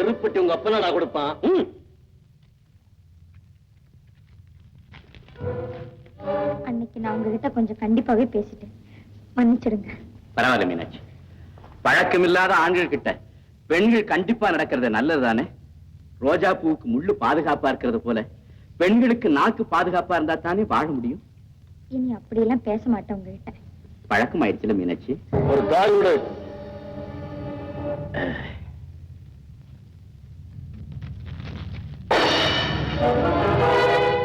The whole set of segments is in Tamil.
வெறுப்பட்டி உங்க அப்பா நான் கொடுப்பான். அன்னைக்கு நான் உங்ககிட்ட கொஞ்சம் கண்டிப்பாவே பேசிட்டேன், மன்னிச்சிடுங்க. பரவாயில்ல மீனாட்சி, பழக்கம் இல்லாத ஆண்கள் கிட்ட பெண்கள் கண்டிப்பா நடக்கிறது நல்லதுதானே. ரோஜா பூவுக்கு முள்ளு பாதுகாப்பா இருக்கிறது போல பெண்களுக்கு நாக்கு பாதுகாப்பா இருந்தா தானே வாழ முடியும். இனி அப்படியெல்லாம் பேச மாட்டேன் உங்ககிட்ட. பழக்கம் ஆயிடுச்சுல மீனாட்சி. ஒரு கால் விடு.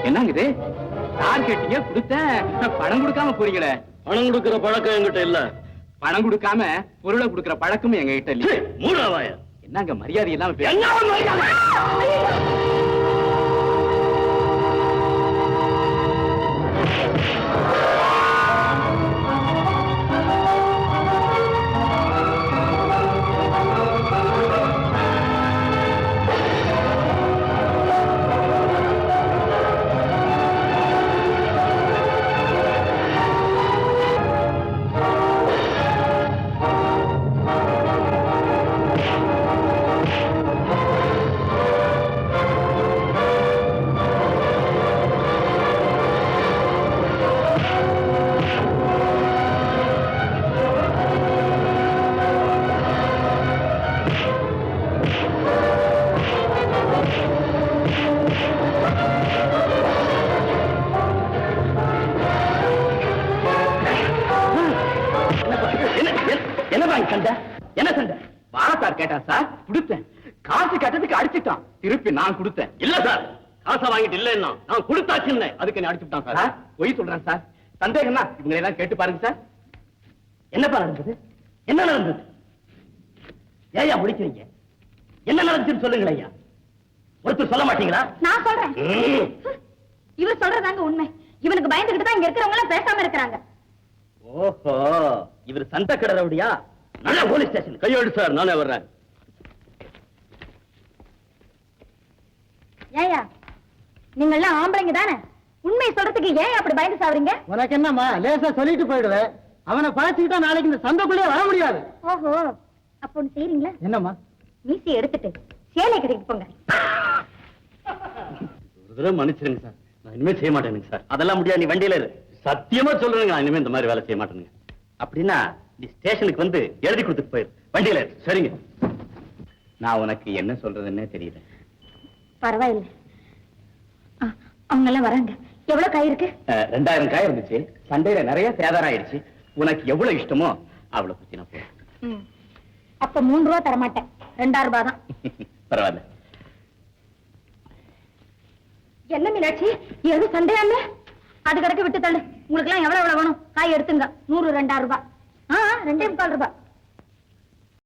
என்னங்க இது? யார் கேட்டீங்க? கொடுத்த பணம் கொடுக்காம போறீங்களே. பணம் கொடுக்கிற பழக்கம் என்கிட்ட இல்ல. பணம் கொடுக்காம பொருளை கொடுக்கிற பழக்கமும் எங்க கிட்ட இல்ல. மூடாவாய. என்னங்க மரியாதை இல்லாம என்ன சண்டை? வாழத்தார் கேட்டா சார், கொடுத்தேன். காசு கட்டத்துக்கு அடிச்சுட்டான், திருப்பி நான் கொடுத்தேன். இல்ல சார், காசை வாங்கிட்டு இல்லைன்னா நான் கொடுத்தாச்சுன்னு அதுக்கு நீ அடிச்சுட்டான் சார். பொய் சொல்றேன் சார். சந்தேகம்னா இவங்களை எல்லாம் கேட்டு பாருங்க சார். என்னப்பா நடந்தது? என்ன நடந்தது? ஏயா முடிக்கிறீங்க? என்ன நடந்துச்சுன்னு சொல்லுங்களேன் ஐயா. ஒருத்தர் சொல்ல மாட்டீங்களா? நான் சொல்றேன். இவர் சொல்றதாங்க உண்மை. இவனுக்கு பயந்துகிட்டு தான் இங்க இருக்கிறவங்க எல்லாம் பேசாம இருக்கிறாங்க. ஓஹோ, இவர் சந்த கடை ரவுடியா? நல்ல போலீஸ் ஸ்டேஷன் கையோடு சார், நானே வர்றேன். ஏயா, நீங்க எல்லாம் ஆம்பளைங்க தானே? உண்மை சொல்றதுக்கு ஏன் அப்படி பயந்து சாவறீங்க? உனக்கு என்னம்மா, லேசா சொல்லிட்டு போயிடுவேன். அவனை பழச்சிக்கிட்டா நாளைக்கு இந்த சந்தைக்குள்ளே வர முடியாது. ஓஹோ, அப்ப ஒண்ணு செய்யறீங்களா? என்னம்மா? மீசி எடுத்துட்டு சேலை கட்டிட்டு போங்க. ஒரு தடவை மன்னிச்சிருங்க சார், நான் இனிமே செய்ய மாட்டேனுங்க சார். அதெல்லாம் முடியாது, நீ வண்டியில இரு. சத்தியமா சொல்றேங்க, நான் இனிமே இந்த மாதிரி வேலை செய்ய மாட்டேனுங்க. அப்படின்னா நீ ஸ்டேஷனுக்கு வந்து எழுதி கொடுத்துட்டு போயிரு, வண்டியில இரு. சரிங்க. நான் உனக்கு என்ன சொல்றதுன்னே தெரியல. பரவாயில்லை, அவங்க எல்லாம் வராங்க. எவ்வளவு காய் இருக்கு? 2000 காய் இருந்துச்சு. சண்டையில நிறைய சேதாரம் ஆயிடுச்சு. உனக்கு எவ்வளவு இஷ்டமோ அவ்வளவு குத்தி நான் போறேன். அப்ப 3 ரூபா தரமாட்டேன், 2000 ரூபாய் தான். பரவாயில்ல. என்ன மீனாட்சி, எது சண்டையாம? அது கிடக்க விட்டு தள்ளு. உங்களுக்கு எல்லாம் எவ்வளவு வேணும் காய் எடுத்துங்க. 100 2000 ரூபாய். 2.25 ரூபாய்.